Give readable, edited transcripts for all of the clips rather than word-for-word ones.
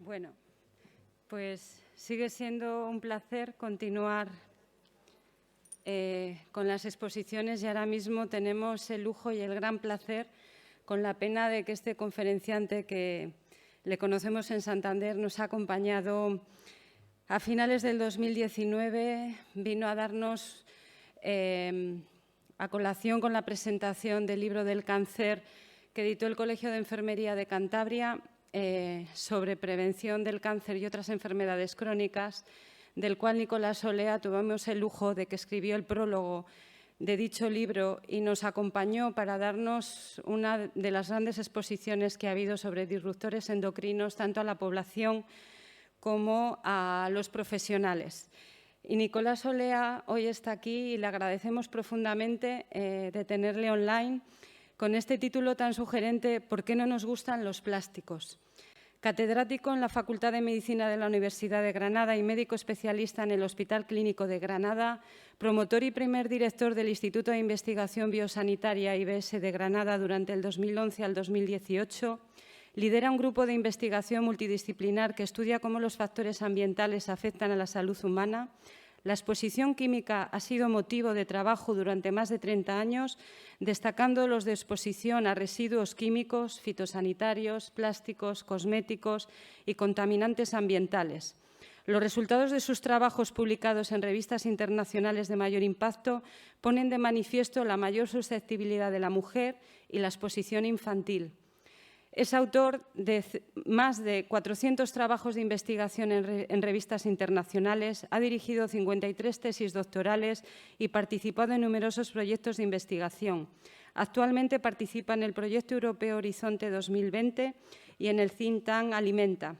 Bueno, pues sigue siendo un placer continuar con las exposiciones y ahora mismo tenemos el lujo y el gran placer, con la pena de que este conferenciante que le conocemos en Santander nos ha acompañado a finales del 2019, vino a darnos a colación con la presentación del libro del cáncer que editó el Colegio de Enfermería de Cantabria sobre prevención del cáncer y otras enfermedades crónicas, del cual Nicolás Olea tuvimos el lujo de que escribió el prólogo de dicho libro y nos acompañó para darnos una de las grandes exposiciones que ha habido sobre disruptores endocrinos, tanto a la población como a los profesionales. Y Nicolás Olea hoy está aquí y le agradecemos profundamente de tenerle online con este título tan sugerente: ¿Por qué no nos gustan los plásticos? Catedrático en la Facultad de Medicina de la Universidad de Granada y médico especialista en el Hospital Clínico de Granada, promotor y primer director del Instituto de Investigación Biosanitaria IBS de Granada durante el 2011 al 2018, lidera un grupo de investigación multidisciplinar que estudia cómo los factores ambientales afectan a la salud humana. La exposición química ha sido motivo de trabajo durante más de 30 años, destacando los de exposición a residuos químicos, fitosanitarios, plásticos, cosméticos y contaminantes ambientales. Los resultados de sus trabajos publicados en revistas internacionales de mayor impacto ponen de manifiesto la mayor susceptibilidad de la mujer y la exposición infantil. Es autor de más de 400 trabajos de investigación en revistas internacionales, ha dirigido 53 tesis doctorales y participado en numerosos proyectos de investigación. Actualmente participa en el proyecto europeo Horizonte 2020 y en el think tank Alimenta.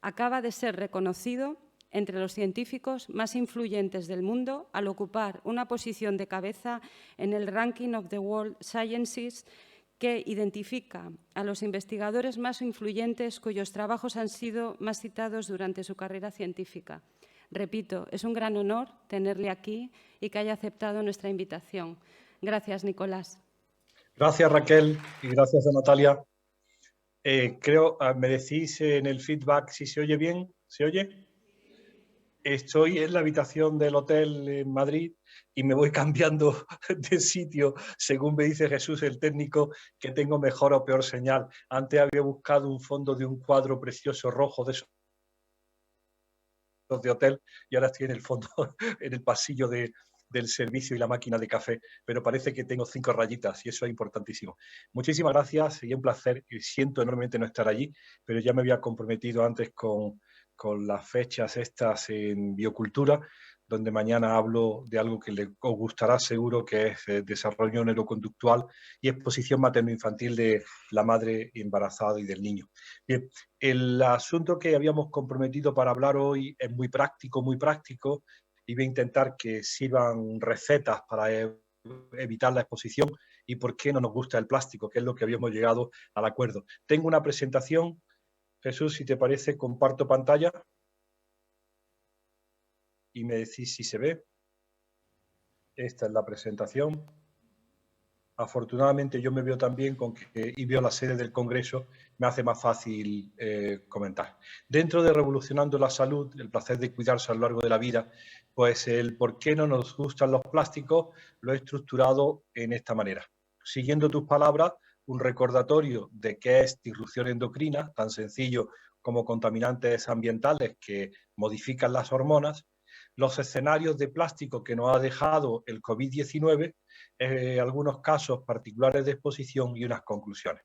Acaba de ser reconocido entre los científicos más influyentes del mundo al ocupar una posición de cabeza en el Ranking of the World Sciences, que identifica a los investigadores más influyentes cuyos trabajos han sido más citados durante su carrera científica. Repito, es un gran honor tenerle aquí y que haya aceptado nuestra invitación. Gracias, Nicolás. Gracias, Raquel, y gracias a Natalia. Me decís en el feedback si se oye bien. ¿Se oye? Estoy en la habitación del hotel en Madrid y me voy cambiando de sitio según me dice Jesús, el técnico, que tengo mejor o peor señal. Antes había buscado un fondo de un cuadro precioso rojo de esos de hotel y ahora estoy en el fondo, en el pasillo del servicio y la máquina de café, pero parece que tengo 5 rayitas y eso es importantísimo. Muchísimas gracias y un placer. Siento enormemente no estar allí, pero ya me había comprometido antes con las fechas estas en biocultura, donde mañana hablo de algo que os gustará seguro, que es desarrollo neuroconductual y exposición materno-infantil de la madre embarazada y del niño. Bien, el asunto que habíamos comprometido para hablar hoy es muy práctico, y voy a intentar que sirvan recetas para evitar la exposición y por qué no nos gusta el plástico, que es lo que habíamos llegado al acuerdo. Tengo una presentación. Jesús, si te parece, comparto pantalla y me decís si se ve. Esta es la presentación. Afortunadamente yo me veo también y veo la sede del Congreso, me hace más fácil comentar. Dentro de Revolucionando la Salud, el placer de cuidarse a lo largo de la vida, pues el por qué no nos gustan los plásticos lo he estructurado en esta manera. Siguiendo tus palabras, un recordatorio de qué es disrupción endocrina, tan sencillo como contaminantes ambientales que modifican las hormonas, los escenarios de plástico que nos ha dejado el COVID-19, algunos casos particulares de exposición y unas conclusiones.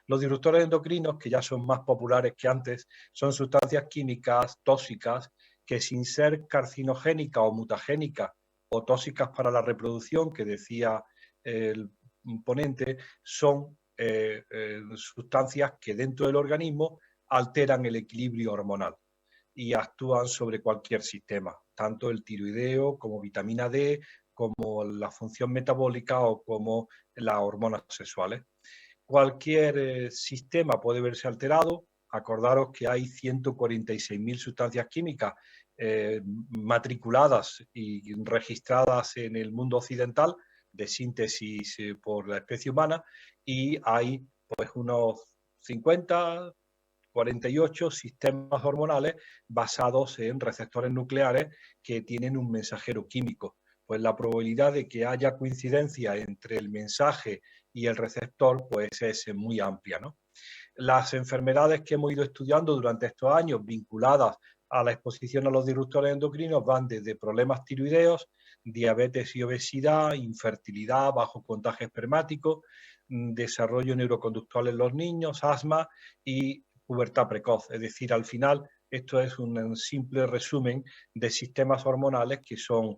Los disruptores endocrinos, que ya son más populares que antes, son sustancias químicas tóxicas que, sin ser carcinogénicas o mutagénicas o tóxicas para la reproducción, que decía el ponente, son sustancias que dentro del organismo alteran el equilibrio hormonal y actúan sobre cualquier sistema, tanto el tiroideo como vitamina D, como la función metabólica o como las hormonas sexuales. Cualquier sistema puede verse alterado. Acordaros que hay 146.000 sustancias químicas matriculadas y registradas en el mundo occidental de síntesis por la especie humana, y hay pues unos 50 48 sistemas hormonales basados en receptores nucleares que tienen un mensajero químico. Pues la probabilidad de que haya coincidencia entre el mensaje y el receptor pues es muy amplia, ¿no? Las enfermedades que hemos ido estudiando durante estos años vinculadas a la exposición a los disruptores endocrinos van desde problemas tiroideos, diabetes y obesidad, infertilidad, bajo contagio espermático, desarrollo neuroconductual en los niños, asma y pubertad precoz. Es decir, al final esto es un simple resumen de sistemas hormonales que son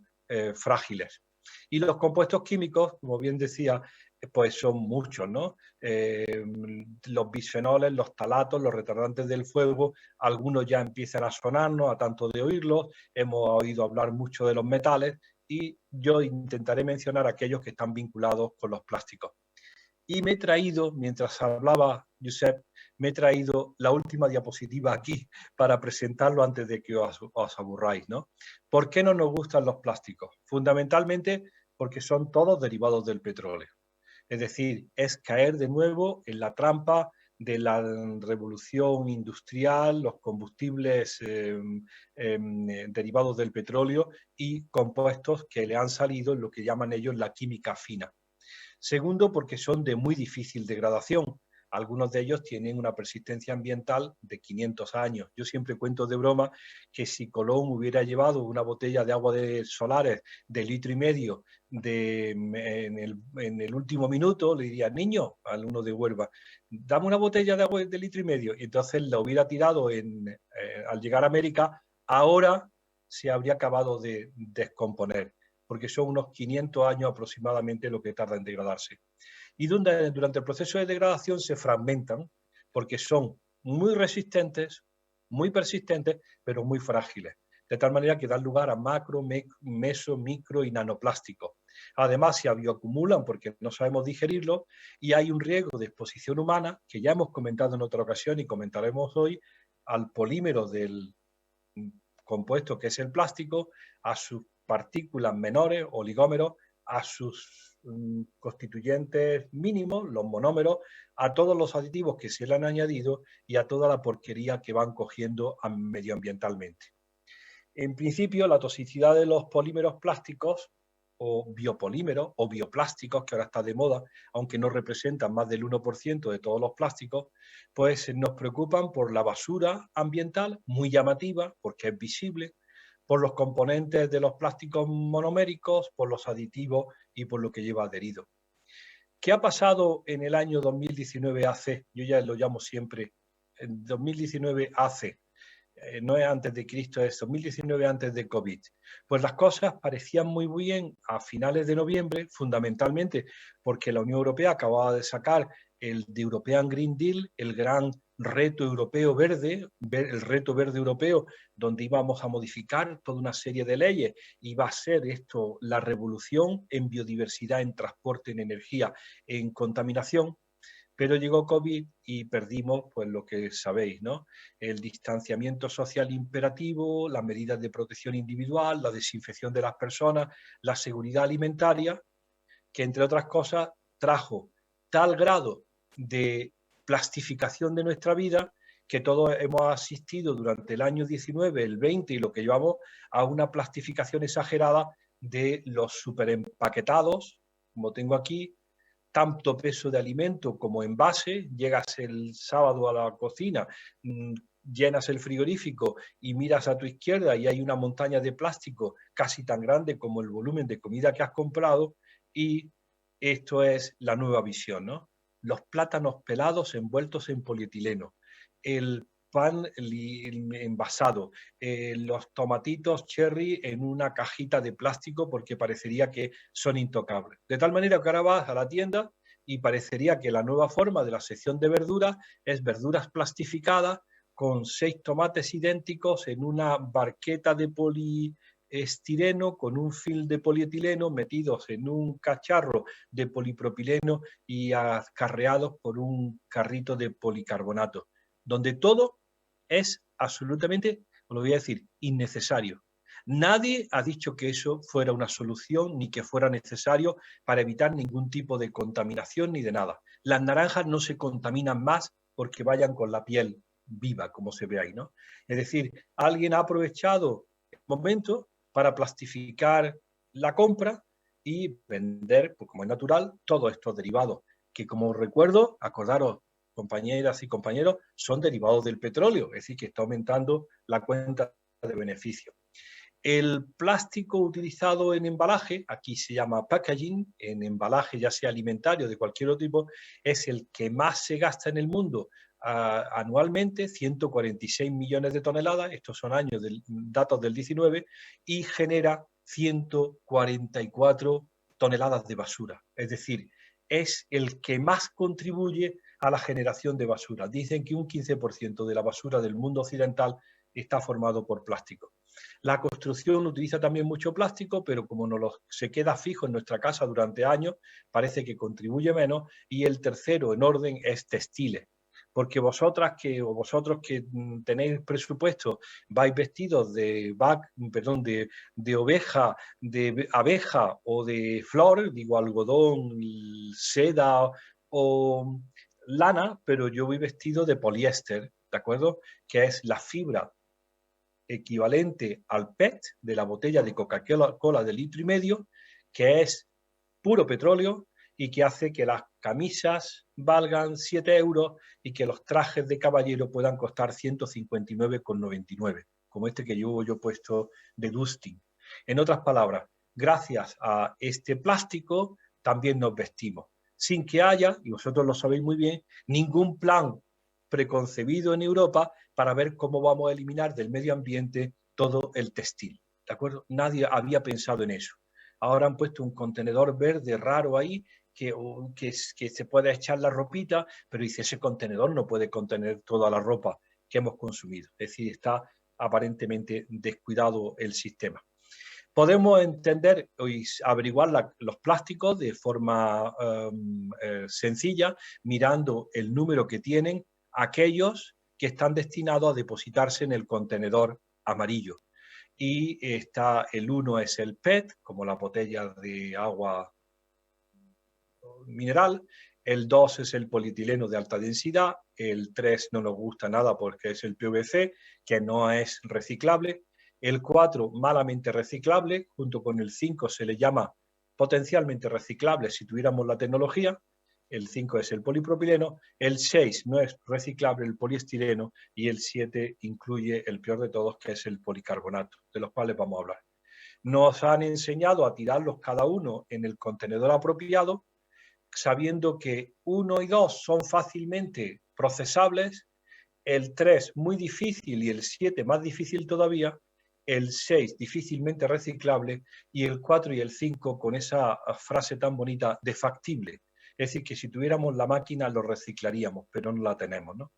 frágiles. Y los compuestos químicos, como bien decía, pues son muchos, ¿no? Los bisfenoles, los talatos, los retardantes del fuego, algunos ya empiezan a sonarnos a tanto de oírlos, hemos oído hablar mucho de los metales y yo intentaré mencionar aquellos que están vinculados con los plásticos. Y me he traído, mientras hablaba Josep, me he traído la última diapositiva aquí para presentarlo antes de que os aburráis, ¿no? ¿Por qué no nos gustan los plásticos? Fundamentalmente porque son todos derivados del petróleo. Es decir, es caer de nuevo en la trampa de la revolución industrial, los combustibles derivados del petróleo y compuestos que le han salido en lo que llaman ellos la química fina. Segundo, porque son de muy difícil degradación. Algunos de ellos tienen una persistencia ambiental de 500 años. Yo siempre cuento de broma que si Colón hubiera llevado una botella de agua de solares de 1,5 litros en el último minuto, le diría, niño, al uno de Huelva, dame una botella de agua de 1,5 litros. Y entonces la hubiera tirado al llegar a América, ahora se habría acabado de descomponer, porque son unos 500 años aproximadamente lo que tarda en degradarse. Y durante el proceso de degradación se fragmentan porque son muy resistentes, muy persistentes, pero muy frágiles. De tal manera que dan lugar a macro, meso, micro y nanoplásticos. Además, se bioacumulan porque no sabemos digerirlo y hay un riesgo de exposición humana, que ya hemos comentado en otra ocasión y comentaremos hoy, al polímero del compuesto que es el plástico, a sus partículas menores, oligómeros, a sus constituyentes mínimos, los monómeros, a todos los aditivos que se le han añadido y a toda la porquería que van cogiendo medioambientalmente. En principio, la toxicidad de los polímeros plásticos o biopolímeros o bioplásticos, que ahora está de moda, aunque no representan más del 1% de todos los plásticos, pues nos preocupan por la basura ambiental, muy llamativa, porque es visible, por los componentes de los plásticos monoméricos, por los aditivos y por lo que lleva adherido. ¿Qué ha pasado en el año 2019 AC? Yo ya lo llamo siempre en 2019 AC. No es antes de Cristo, es 2019 antes de COVID. Pues las cosas parecían muy bien a finales de noviembre, fundamentalmente porque la Unión Europea acababa de sacar el The European Green Deal, el gran reto europeo verde, el reto verde europeo, donde íbamos a modificar toda una serie de leyes. Iba a ser esto la revolución en biodiversidad, en transporte, en energía, en contaminación. Pero llegó COVID y perdimos pues lo que sabéis, ¿no? El distanciamiento social imperativo, las medidas de protección individual, la desinfección de las personas, la seguridad alimentaria, que entre otras cosas trajo tal grado de plastificación de nuestra vida que todos hemos asistido durante el año 19, el 20 y lo que llevamos a una plastificación exagerada de los superempaquetados, como tengo aquí, tanto peso de alimento como envase, llegas el sábado a la cocina, llenas el frigorífico y miras a tu izquierda y hay una montaña de plástico casi tan grande como el volumen de comida que has comprado y esto es la nueva visión, ¿no? Los plátanos pelados envueltos en polietileno, el pan envasado, los tomatitos cherry en una cajita de plástico porque parecería que son intocables. De tal manera que ahora vas a la tienda y parecería que la nueva forma de la sección de verduras es verduras plastificadas con 6 tomates idénticos en una barqueta de poliestireno con un film de polietileno metidos en un cacharro de polipropileno y acarreados por un carrito de policarbonato, donde todo es absolutamente, os lo voy a decir, innecesario. Nadie ha dicho que eso fuera una solución ni que fuera necesario para evitar ningún tipo de contaminación ni de nada. Las naranjas no se contaminan más porque vayan con la piel viva, como se ve ahí, ¿no? Es decir, alguien ha aprovechado el momento para plastificar la compra y vender, pues como es natural, todos estos derivados, que como recuerdo, acordaros, compañeras y compañeros, son derivados del petróleo, es decir, que está aumentando la cuenta de beneficio. El plástico utilizado en embalaje, aquí se llama packaging, en embalaje ya sea alimentario de cualquier otro tipo, es el que más se gasta en el mundo anualmente, 146 millones de toneladas, estos son datos del 19, y genera 144 toneladas de basura. Es decir, es el que más contribuye a la generación de basura. Dicen que un 15% de la basura del mundo occidental está formado por plástico. La construcción utiliza también mucho plástico, pero como se queda fijo en nuestra casa durante años, parece que contribuye menos. Y el tercero en orden es textiles. Porque vosotros que tenéis presupuesto vais vestidos de oveja, de abeja o de flor, digo algodón, seda o lana, pero yo voy vestido de poliéster, ¿de acuerdo? Que es la fibra equivalente al PET de la botella de Coca-Cola de 1,5 litros, que es puro petróleo y que hace que las camisas valgan 7 euros y que los trajes de caballero puedan costar 159,99, como este que yo he puesto de Dustin. En otras palabras, gracias a este plástico también nos vestimos, sin que haya, y vosotros lo sabéis muy bien, ningún plan preconcebido en Europa para ver cómo vamos a eliminar del medio ambiente todo el textil. ¿De acuerdo? Nadie había pensado en eso. Ahora han puesto un contenedor verde raro ahí que se puede echar la ropita, pero dice, ese contenedor no puede contener toda la ropa que hemos consumido. Es decir, está aparentemente descuidado el sistema. Podemos entender y averiguar los plásticos de forma sencilla, mirando el número que tienen aquellos que están destinados a depositarse en el contenedor amarillo. Y el 1 es el PET, como la botella de agua mineral, el 2 es el polietileno de alta densidad, el 3 no nos gusta nada porque es el PVC, que no es reciclable, el 4 malamente reciclable, junto con el 5 se le llama potencialmente reciclable si tuviéramos la tecnología, el 5 es el polipropileno, el 6 no es reciclable, el poliestireno, y el 7 incluye el peor de todos, que es el policarbonato, de los cuales vamos a hablar. Nos han enseñado a tirarlos cada uno en el contenedor apropiado, sabiendo que 1 y 2 son fácilmente procesables, el 3 muy difícil y el 7 más difícil todavía, el 6 difícilmente reciclable y el 4 y el 5 con esa frase tan bonita de factible. Es decir, que si tuviéramos la máquina lo reciclaríamos, pero no la tenemos, ¿no?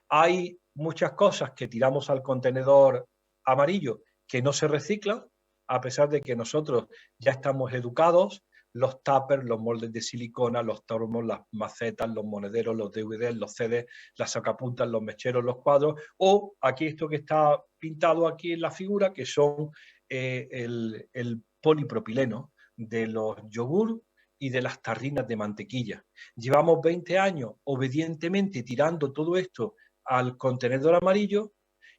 Hay muchas cosas que tiramos al contenedor amarillo que no se reciclan, a pesar de que nosotros ya estamos educados, los tuppers, los moldes de silicona, los tormos, las macetas, los monederos, los DVDs, los CDs, las sacapuntas, los mecheros, los cuadros, o aquí esto que está pintado aquí en la figura, que son el polipropileno de los yogur y de las tarrinas de mantequilla. Llevamos 20 años obedientemente tirando todo esto al contenedor amarillo,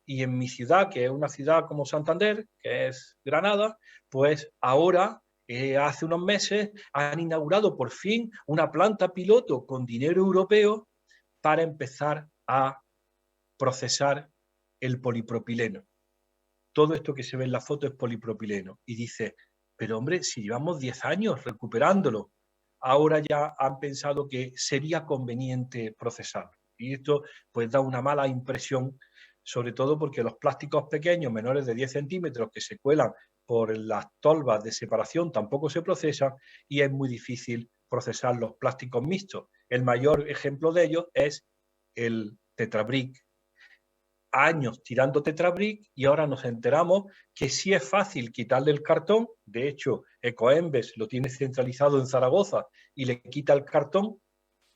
y en mi ciudad, que es una ciudad como Santander, que es Granada, pues ahora, hace unos meses, han inaugurado por fin una planta piloto con dinero europeo para empezar a procesar el polipropileno. Todo esto que se ve en la foto es polipropileno. Y dice, pero hombre, si llevamos 10 años recuperándolo, ahora ya han pensado que sería conveniente procesarlo. Y esto pues da una mala impresión, sobre todo porque los plásticos pequeños, menores de 10 centímetros, que se cuelan por las tolvas de separación, tampoco se procesan, y es muy difícil procesar los plásticos mixtos. El mayor ejemplo de ellos es el Tetrabric. Años tirando Tetrabric y ahora nos enteramos que sí es fácil quitarle el cartón. De hecho, Ecoembes lo tiene centralizado en Zaragoza y le quita el cartón,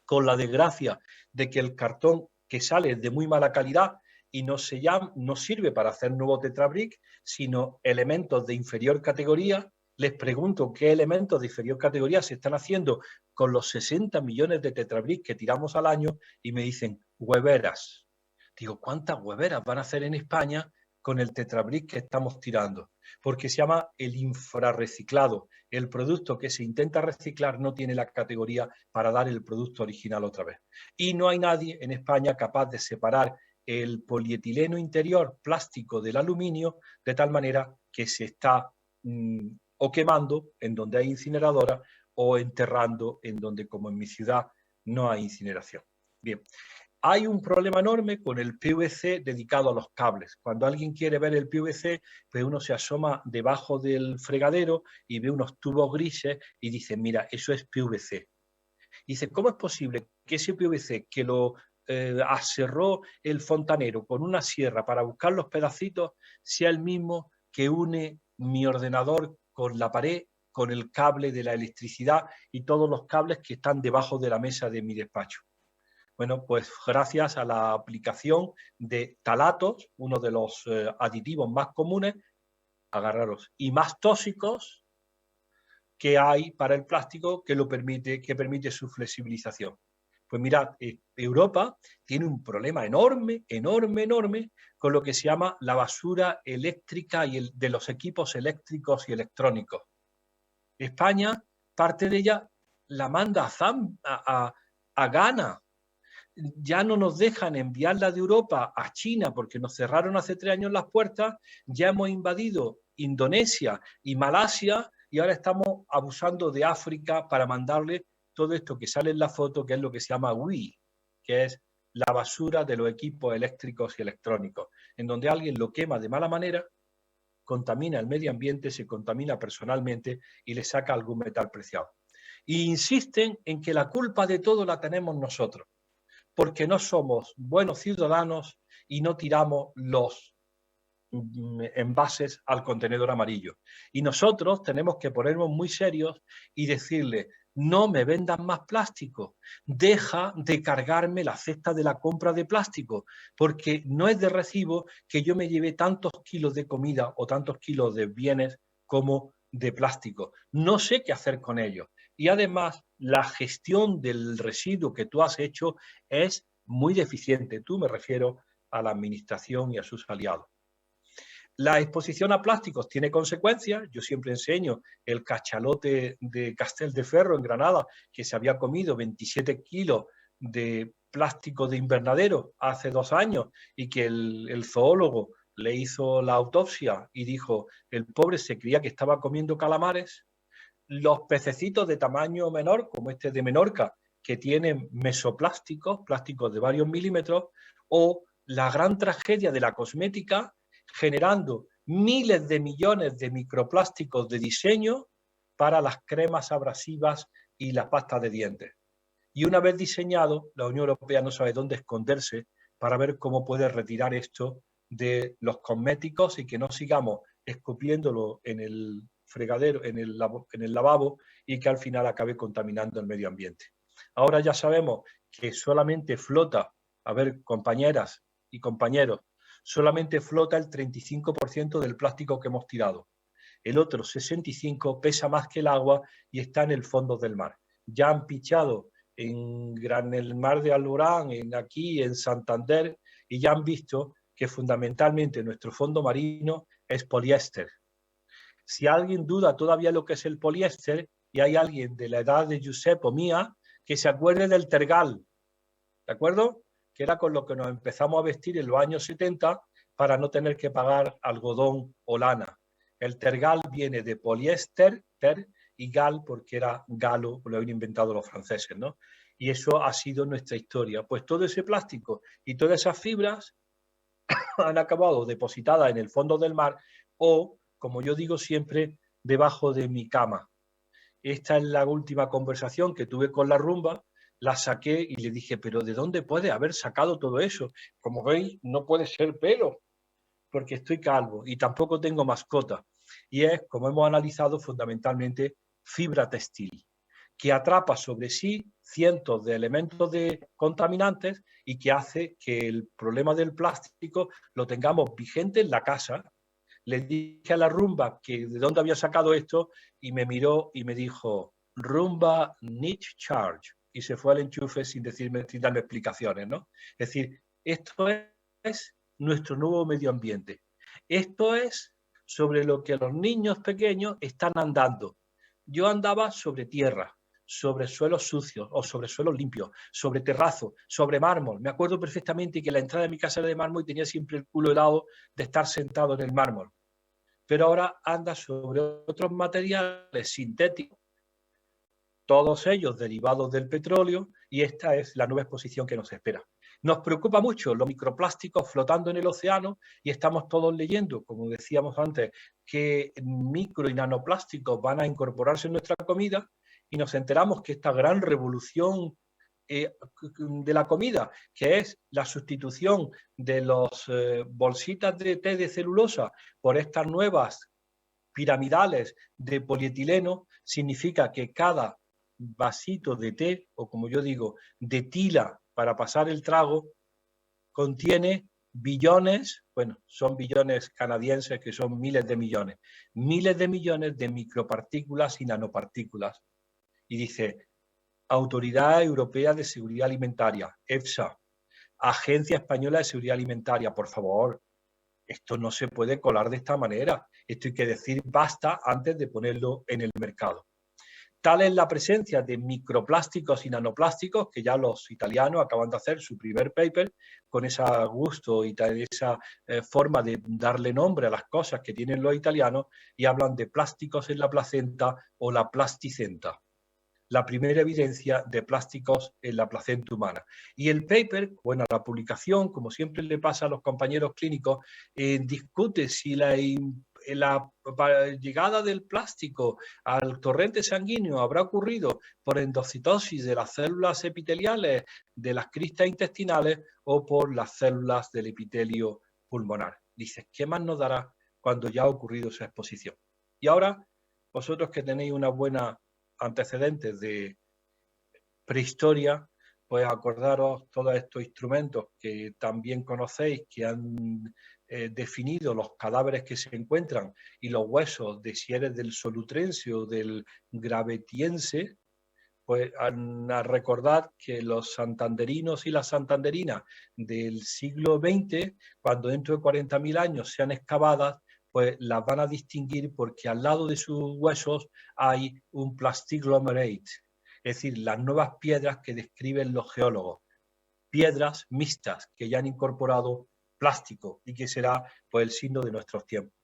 con la desgracia de que el cartón que sale es de muy mala calidad y no sirve para hacer nuevo Tetrabric, sino elementos de inferior categoría. Les pregunto qué elementos de inferior categoría se están haciendo con los 60 millones de Tetrabric que tiramos al año y me dicen hueveras. Digo, ¿cuántas hueveras van a hacer en España con el tetrabric que estamos tirando? Porque se llama el infrarreciclado. El producto que se intenta reciclar no tiene la categoría para dar el producto original otra vez. Y no hay nadie en España capaz de separar el polietileno interior plástico del aluminio de tal manera que se está o quemando en donde hay incineradora o enterrando en donde, como en mi ciudad, no hay incineración. Bien. Hay un problema enorme con el PVC dedicado a los cables. Cuando alguien quiere ver el PVC, pues uno se asoma debajo del fregadero y ve unos tubos grises y dice, mira, eso es PVC. Y dice, ¿cómo es posible que ese PVC que lo aserró el fontanero con una sierra para buscar los pedacitos sea el mismo que une mi ordenador con la pared, con el cable de la electricidad y todos los cables que están debajo de la mesa de mi despacho? Bueno, pues gracias a la aplicación de talatos, uno de los aditivos más comunes, agarraros, y más tóxicos que hay para el plástico que permite su flexibilización. Pues mirad, Europa tiene un problema enorme, enorme, enorme con lo que se llama la basura eléctrica y de los equipos eléctricos y electrónicos. España, parte de ella la manda a Ghana. Ya no nos dejan enviarla de Europa a China porque nos cerraron hace 3 años las puertas, ya hemos invadido Indonesia y Malasia y ahora estamos abusando de África para mandarle todo esto que sale en la foto, que es lo que se llama WEEE, que es la basura de los equipos eléctricos y electrónicos, en donde alguien lo quema de mala manera, contamina el medio ambiente, se contamina personalmente y le saca algún metal preciado. E insisten en que la culpa de todo la tenemos nosotros, porque no somos buenos ciudadanos y no tiramos los envases al contenedor amarillo. Y nosotros tenemos que ponernos muy serios y decirle, no me vendan más plástico, deja de cargarme la cesta de la compra de plástico, porque no es de recibo que yo me lleve tantos kilos de comida o tantos kilos de bienes como de plástico. No sé qué hacer con ellos. Y además, la gestión del residuo que tú has hecho es muy deficiente. Tú me refiero a la administración y a sus aliados. La exposición a plásticos tiene consecuencias. Yo siempre enseño el cachalote de Castelldefels en Granada, que se había comido 27 kilos de plástico de invernadero hace 2 años y que el zoólogo le hizo la autopsia y dijo, el pobre se creía que estaba comiendo calamares. Los pececitos de tamaño menor, como este de Menorca, que tienen mesoplásticos, plásticos de varios milímetros, o la gran tragedia de la cosmética, generando miles de millones de microplásticos de diseño para las cremas abrasivas y la pasta de dientes. Y una vez diseñado, la Unión Europea no sabe dónde esconderse para ver cómo puede retirar esto de los cosméticos y que no sigamos escupiéndolo en el fregadero, en el lavabo y que al final acabe contaminando el medio ambiente. Ahora ya sabemos que solamente flota, a ver, compañeras y compañeros, solamente flota el 35% del plástico que hemos tirado. El otro 65% pesa más que el agua y está en el fondo del mar. Ya han pichado en el mar de Alborán, aquí en Santander, y ya han visto que fundamentalmente nuestro fondo marino es poliéster. Si alguien duda todavía lo que es el poliéster, y hay alguien de la edad de Josep o mía, que se acuerde del tergal, ¿de acuerdo? Que era con lo que nos empezamos a vestir en los años 70 para no tener que pagar algodón o lana. El tergal viene de poliéster, y gal, porque era galo, lo habían inventado los franceses, ¿no? Y eso ha sido nuestra historia. Pues todo ese plástico y todas esas fibras han acabado depositadas en el fondo del mar o, como yo digo siempre, debajo de mi cama. Esta es la última conversación que tuve con la rumba, la saqué y le dije, pero ¿de dónde puede haber sacado todo eso? Como veis, no puede ser pelo, porque estoy calvo y tampoco tengo mascota. Y es, como hemos analizado, fundamentalmente fibra textil, que atrapa sobre sí cientos de elementos contaminantes y que hace que el problema del plástico lo tengamos vigente en la casa. Le dije a la rumba que de dónde había sacado esto y me miró y me dijo, rumba niche charge. Y se fue al enchufe sin darme explicaciones, ¿no? Es decir, esto es es nuestro nuevo medio ambiente. Esto es sobre lo que los niños pequeños están andando. Yo andaba sobre tierra, sobre suelos sucios o sobre suelos limpios, sobre terrazo, sobre mármol. Me acuerdo perfectamente que la entrada de mi casa era de mármol y tenía siempre el culo helado de estar sentado en el mármol. Pero ahora anda sobre otros materiales sintéticos, todos ellos derivados del petróleo, y esta es la nueva exposición que nos espera. Nos preocupa mucho los microplásticos flotando en el océano y estamos todos leyendo, como decíamos antes, que micro y nanoplásticos van a incorporarse en nuestra comida y nos enteramos que esta gran revolución de la comida, que es la sustitución de las bolsitas de té de celulosa por estas nuevas piramidales de polietileno, significa que cada vasito de té, o como yo digo, de tila para pasar el trago, contiene billones, bueno, son billones canadienses que son miles de millones de micropartículas y nanopartículas. Y dice, Autoridad Europea de Seguridad Alimentaria, EFSA, Agencia Española de Seguridad Alimentaria, por favor, esto no se puede colar de esta manera. Esto hay que decir basta antes de ponerlo en el mercado. Tal es la presencia de microplásticos y nanoplásticos que ya los italianos acaban de hacer su primer paper con ese gusto y esa forma de darle nombre a las cosas que tienen los italianos y hablan de plásticos en la placenta o la plasticenta. La primera evidencia de plásticos en la placenta humana. Y el paper, bueno, la publicación, como siempre le pasa a los compañeros clínicos, discute si la llegada del plástico al torrente sanguíneo habrá ocurrido por endocitosis de las células epiteliales de las cristas intestinales o por las células del epitelio pulmonar. Dices, ¿qué más nos dará cuando ya ha ocurrido esa exposición? Y ahora, vosotros que tenéis una buena antecedentes de prehistoria, pues acordaros todos estos instrumentos que también conocéis, que han definido los cadáveres que se encuentran y los huesos de si eres del solutrense o del gravetiense, pues a recordar que los santanderinos y las santanderinas del siglo XX, cuando dentro de 40.000 años sean excavadas, pues las van a distinguir porque al lado de sus huesos hay un plastiglomerate, es decir, las nuevas piedras que describen los geólogos, piedras mixtas que ya han incorporado plástico y que será pues el signo de nuestros tiempos.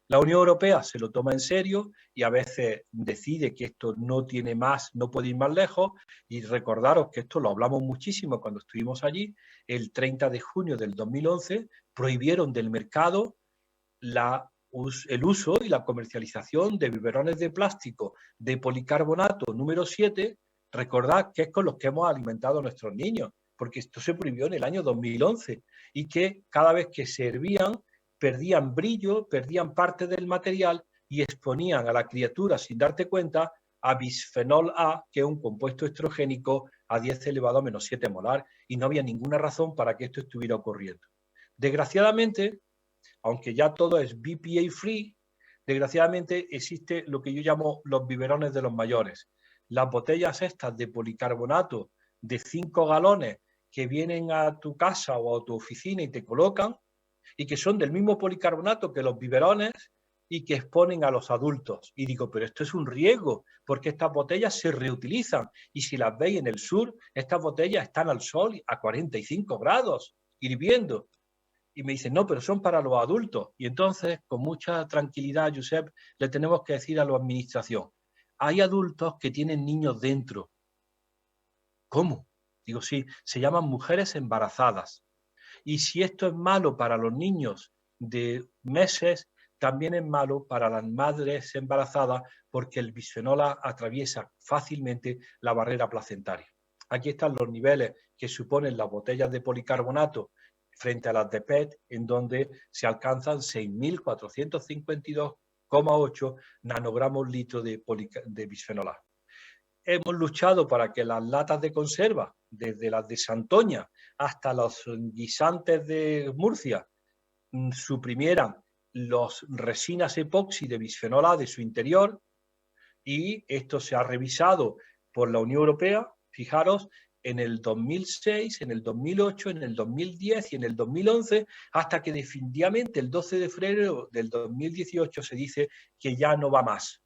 La Unión Europea se lo toma en serio y a veces decide que esto no tiene más, no puede ir más lejos, y recordaros que esto lo hablamos muchísimo cuando estuvimos allí. El 30 de junio del 2011 prohibieron del mercado el uso y la comercialización de biberones de plástico de policarbonato número 7, recordad que es con los que hemos alimentado a nuestros niños, porque esto se prohibió en el año 2011 y que cada vez que servían perdían brillo, perdían parte del material y exponían a la criatura sin darte cuenta a bisfenol A, que es un compuesto estrogénico a 10 elevado a menos 7 molar, y no había ninguna razón para que esto estuviera ocurriendo. Desgraciadamente, aunque ya todo es BPA free, desgraciadamente existe lo que yo llamo los biberones de los mayores. Las botellas estas de policarbonato de 5 galones que vienen a tu casa o a tu oficina y te colocan, y que son del mismo policarbonato que los biberones y que exponen a los adultos. Y digo, pero esto es un riesgo, porque estas botellas se reutilizan. Y si las veis en el sur, estas botellas están al sol a 45 grados, hirviendo. Y me dicen, no, pero son para los adultos. Y entonces, con mucha tranquilidad, Josep, le tenemos que decir a la administración, hay adultos que tienen niños dentro. ¿Cómo? Digo, sí, se llaman mujeres embarazadas. Y si esto es malo para los niños de meses, también es malo para las madres embarazadas porque el bisfenol A atraviesa fácilmente la barrera placentaria. Aquí están los niveles que suponen las botellas de policarbonato frente a las de PET, en donde se alcanzan 6.452,8 nanogramos litro de bisfenol A. Hemos luchado para que las latas de conserva, desde las de Santoña hasta los guisantes de Murcia, suprimieran las resinas epoxi de bisfenol A de su interior, y esto se ha revisado por la Unión Europea. Fijaros en el 2006, en el 2008, en el 2010 y en el 2011, hasta que definitivamente el 12 de febrero del 2018 se dice que ya no va más,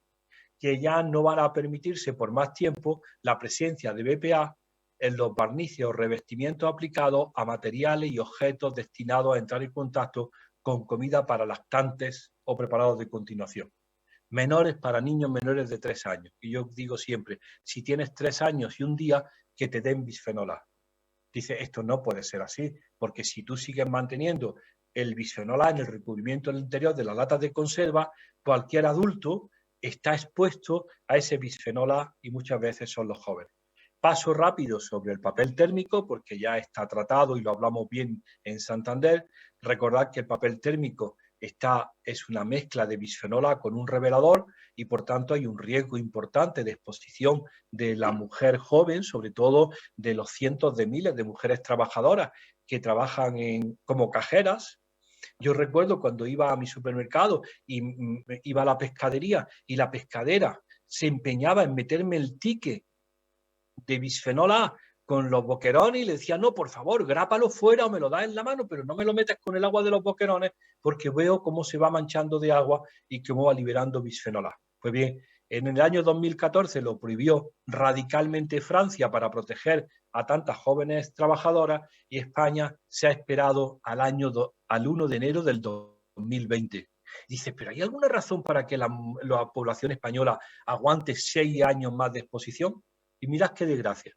que ya no van a permitirse por más tiempo la presencia de BPA en los barnices o revestimientos aplicados a materiales y objetos destinados a entrar en contacto con comida para lactantes o preparados de continuación. Menores para niños menores de 3 años. Y yo digo siempre, si tienes 3 años y un día, que te den bisfenol A. Dice, esto no puede ser así, porque si tú sigues manteniendo el bisfenol A en el recubrimiento del interior de las latas de conserva, cualquier adulto está expuesto a ese bisfenol A y muchas veces son los jóvenes. Paso rápido sobre el papel térmico, porque ya está tratado y lo hablamos bien en Santander. Recordad que el papel térmico es una mezcla de bisfenol A con un revelador y por tanto hay un riesgo importante de exposición de la mujer joven, sobre todo de los cientos de miles de mujeres trabajadoras que trabajan como cajeras. Yo recuerdo cuando iba a mi supermercado y iba a la pescadería y la pescadera se empeñaba en meterme el ticket de bisfenol A con los boquerones y le decía, no, por favor, grápalo fuera o me lo das en la mano, pero no me lo metas con el agua de los boquerones porque veo cómo se va manchando de agua y cómo va liberando bisfenol A. Pues bien, en el año 2014 lo prohibió radicalmente Francia para proteger a tantas jóvenes trabajadoras y España se ha esperado al 1 de enero del 2020. Dice, pero ¿hay alguna razón para que la población española aguante 6 años más de exposición? Y mirad qué desgracia.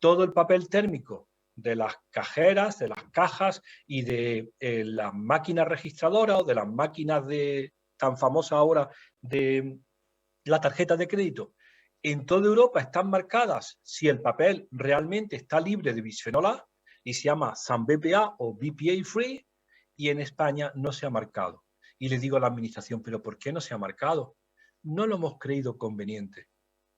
Todo el papel térmico de las cajeras, de las cajas y de las máquinas registradoras o de las máquinas tan famosas ahora de la tarjeta de crédito, en toda Europa están marcadas si el papel realmente está libre de bisfenol A y se llama San BPA o BPA Free, y en España no se ha marcado. Y le digo a la administración, ¿pero por qué no se ha marcado? No lo hemos creído conveniente.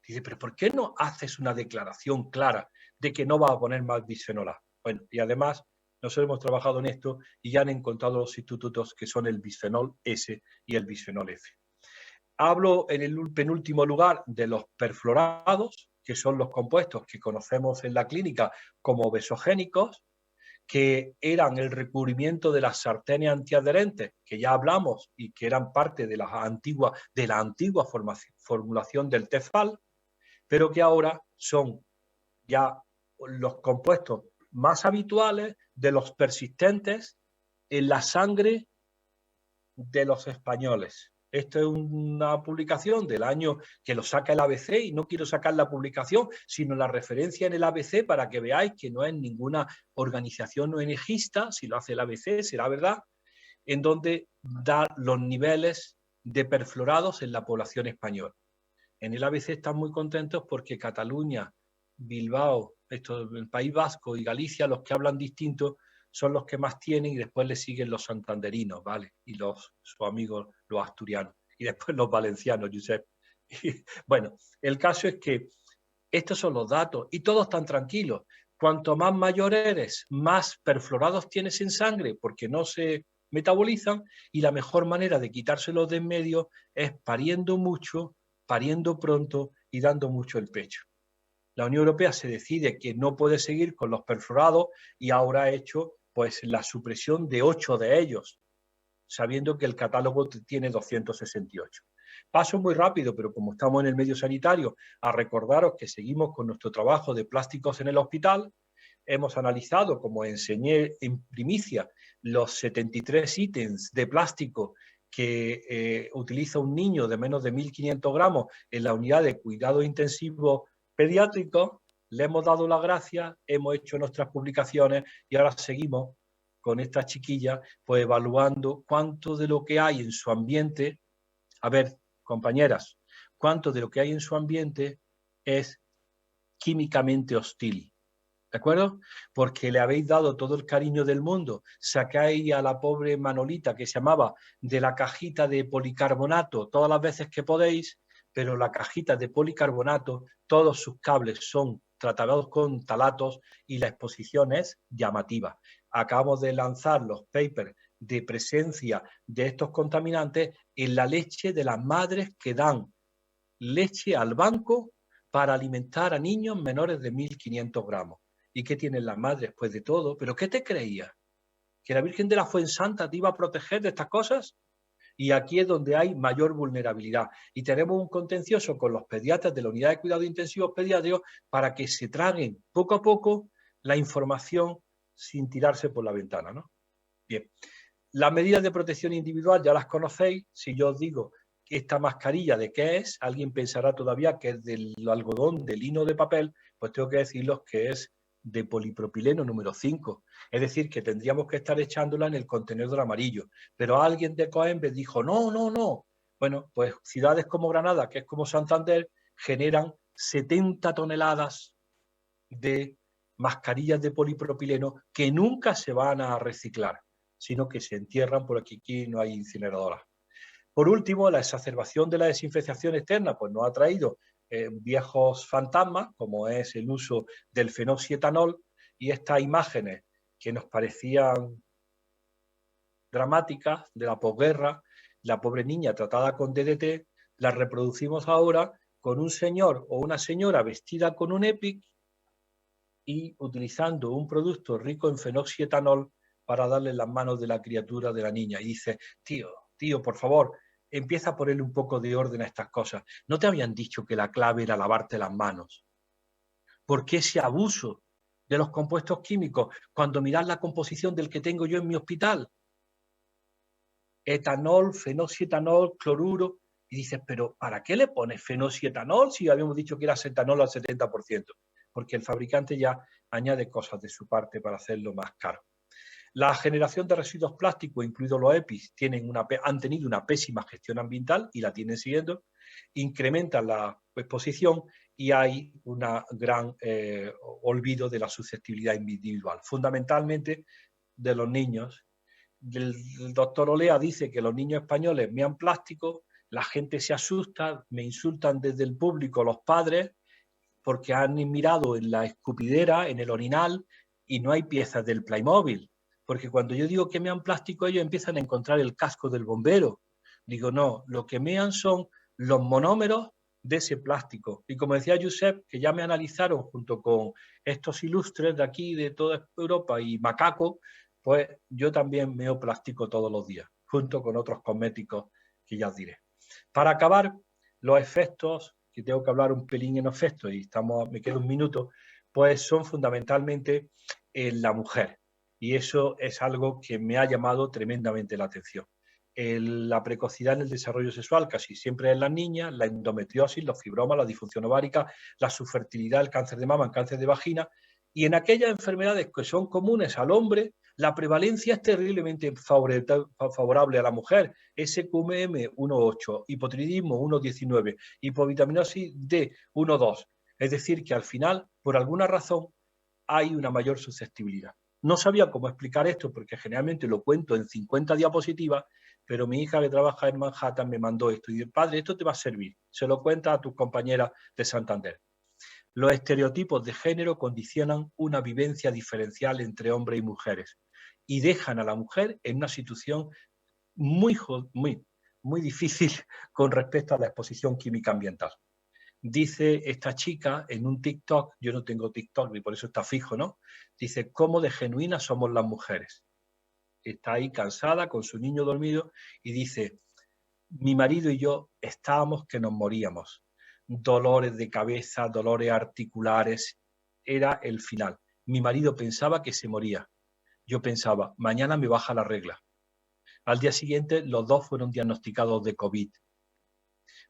Dice, pero ¿por qué no haces una declaración clara de que no va a poner más bisfenol A? Bueno, y además nosotros hemos trabajado en esto y ya han encontrado los sustitutos que son el bisfenol S y el bisfenol F. Hablo en el penúltimo lugar de los perfluorados, que son los compuestos que conocemos en la clínica como besogénicos, que eran el recubrimiento de las sartenes antiadherentes, que ya hablamos y que eran parte de la antigua formulación del Tefal, pero que ahora son ya los compuestos más habituales de los persistentes en la sangre de los españoles. Esto es una publicación del año que lo saca el ABC y no quiero sacar la publicación, sino la referencia en el ABC para que veáis que no es ninguna organización ONGista, si lo hace el ABC será verdad, en donde da los niveles de perfluorados en la población española. En el ABC están muy contentos porque Cataluña, Bilbao, el País Vasco y Galicia, los que hablan distinto, son los que más tienen y después le siguen los santanderinos, ¿vale? Y sus amigos, los asturianos. Y después los valencianos, Josep. Bueno, el caso es que estos son los datos y todos están tranquilos. Cuanto más mayor eres, más perfluorados tienes en sangre porque no se metabolizan y la mejor manera de quitárselos de en medio es pariendo mucho, pariendo pronto y dando mucho el pecho. La Unión Europea se decide que no puede seguir con los perfluorados y ahora ha hecho pues la supresión de 8 de ellos, sabiendo que el catálogo tiene 268. Paso muy rápido, pero como estamos en el medio sanitario, a recordaros que seguimos con nuestro trabajo de plásticos en el hospital. Hemos analizado, como enseñé en primicia, los 73 ítems de plástico que utiliza un niño de menos de 1.500 gramos en la unidad de cuidado intensivo pediátrico. Le hemos dado las gracias, hemos hecho nuestras publicaciones y ahora seguimos con esta chiquilla, pues evaluando cuánto de lo que hay en su ambiente, a ver, compañeras, cuánto de lo que hay en su ambiente es químicamente hostil. ¿De acuerdo? Porque le habéis dado todo el cariño del mundo, sacáis a la pobre Manolita que se llamaba de la cajita de policarbonato todas las veces que podéis, pero la cajita de policarbonato, todos sus cables son tratados con talatos y la exposición es llamativa. Acabamos de lanzar los papers de presencia de estos contaminantes en la leche de las madres que dan leche al banco para alimentar a niños menores de 1.500 gramos. ¿Y qué tienen las madres después de todo? ¿Pero qué te creías? ¿Que la Virgen de la Fuensanta te iba a proteger de estas cosas? Y aquí es donde hay mayor vulnerabilidad. Y tenemos un contencioso con los pediatras de la unidad de cuidados intensivos pediátricos para que se traguen poco a poco la información sin tirarse por la ventana, ¿no? Bien, las medidas de protección individual ya las conocéis. Si yo os digo que esta mascarilla de qué es, alguien pensará todavía que es del algodón, del lino de papel, pues tengo que deciros que es de polipropileno número 5. Es decir, que tendríamos que estar echándola en el contenedor amarillo. Pero alguien de Coembes dijo, no, no, no. Bueno, pues ciudades como Granada, que es como Santander, generan 70 toneladas de mascarillas de polipropileno que nunca se van a reciclar, sino que se entierran porque aquí no hay incineradoras. Por último, la exacerbación de la desinfección externa pues nos ha traído viejos fantasmas, como es el uso del fenoxietanol, y estas imágenes que nos parecían dramáticas de la posguerra, la pobre niña tratada con DDT, las reproducimos ahora con un señor o una señora vestida con un EPIC y utilizando un producto rico en fenoxietanol para darle las manos de la criatura de la niña. Y dice, tío, por favor, empieza a ponerle un poco de orden a estas cosas. ¿No te habían dicho que la clave era lavarte las manos? ¿Por qué ese abuso de los compuestos químicos cuando mirad la composición del que tengo yo en mi hospital? Etanol, fenoxietanol, cloruro. Y dices, pero ¿para qué le pones fenoxietanol si habíamos dicho que era acetanol al 70%? Porque el fabricante ya añade cosas de su parte para hacerlo más caro. La generación de residuos plásticos, incluidos los EPIs, han tenido una pésima gestión ambiental y la tienen siguiendo, incrementan la exposición y hay un gran olvido de la susceptibilidad individual, fundamentalmente de los niños. El doctor Olea dice que los niños españoles mean plástico, la gente se asusta, me insultan desde el público los padres, porque han mirado en la escupidera, en el orinal, y no hay piezas del Playmobil. Porque cuando yo digo que mean plástico, ellos empiezan a encontrar el casco del bombero. Digo, no, lo que mean son los monómeros de ese plástico. Y como decía Josep, que ya me analizaron junto con estos ilustres de aquí, de toda Europa y Macaco, pues yo también meo plástico todos los días, junto con otros cosméticos que ya os diré. Para acabar, los efectos, que tengo que hablar un pelín en efectos y me queda un minuto, pues son fundamentalmente en la mujer. Y eso es algo que me ha llamado tremendamente la atención. La precocidad en el desarrollo sexual casi siempre en las niñas, la endometriosis, los fibromas, la disfunción ovárica, la subfertilidad, el cáncer de mama, el cáncer de vagina, y en aquellas enfermedades que son comunes al hombre, la prevalencia es terriblemente favorable a la mujer. SQM 1,8, hipotiroidismo 1,19, hipovitaminosis D 1,2. Es decir, que al final, por alguna razón, hay una mayor susceptibilidad. No sabía cómo explicar esto porque generalmente lo cuento en 50 diapositivas, pero mi hija que trabaja en Manhattan me mandó esto y dice, padre, esto te va a servir. Se lo cuenta a tus compañeras de Santander. Los estereotipos de género condicionan una vivencia diferencial entre hombres y mujeres y dejan a la mujer en una situación muy difícil con respecto a la exposición química ambiental. Dice esta chica en un TikTok, yo no tengo TikTok y por eso está fijo, ¿no? Dice, ¿cómo de genuinas somos las mujeres? Está ahí cansada con su niño dormido y dice, mi marido y yo estábamos que nos moríamos. Dolores de cabeza, dolores articulares, era el final. Mi marido pensaba que se moría. Yo pensaba, mañana me baja la regla. Al día siguiente, los dos fueron diagnosticados de COVID.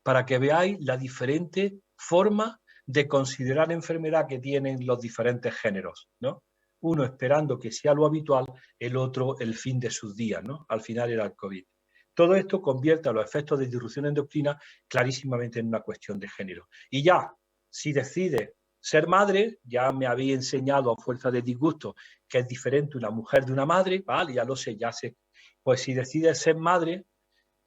Para que veáis la diferente forma de considerar enfermedad que tienen los diferentes géneros, ¿no? Uno esperando que sea lo habitual, el otro el fin de sus días, ¿no? Al final era el COVID. Todo esto convierte a los efectos de disrupción endocrina clarísimamente en una cuestión de género. Y ya, si decide ser madre, ya me habéis enseñado a fuerza de disgusto que es diferente una mujer de una madre, vale, ya lo sé, ya sé. Pues si decide ser madre,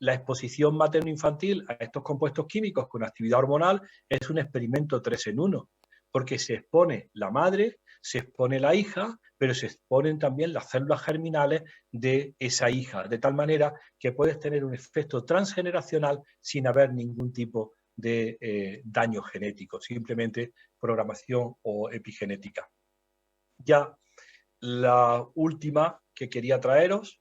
la exposición materno-infantil a estos compuestos químicos con actividad hormonal es un experimento 3 en 1, porque se expone la madre, se expone la hija, pero se exponen también las células germinales de esa hija, de tal manera que puedes tener un efecto transgeneracional sin haber ningún tipo de daño genético, simplemente programación o epigenética. ya la última que quería traeros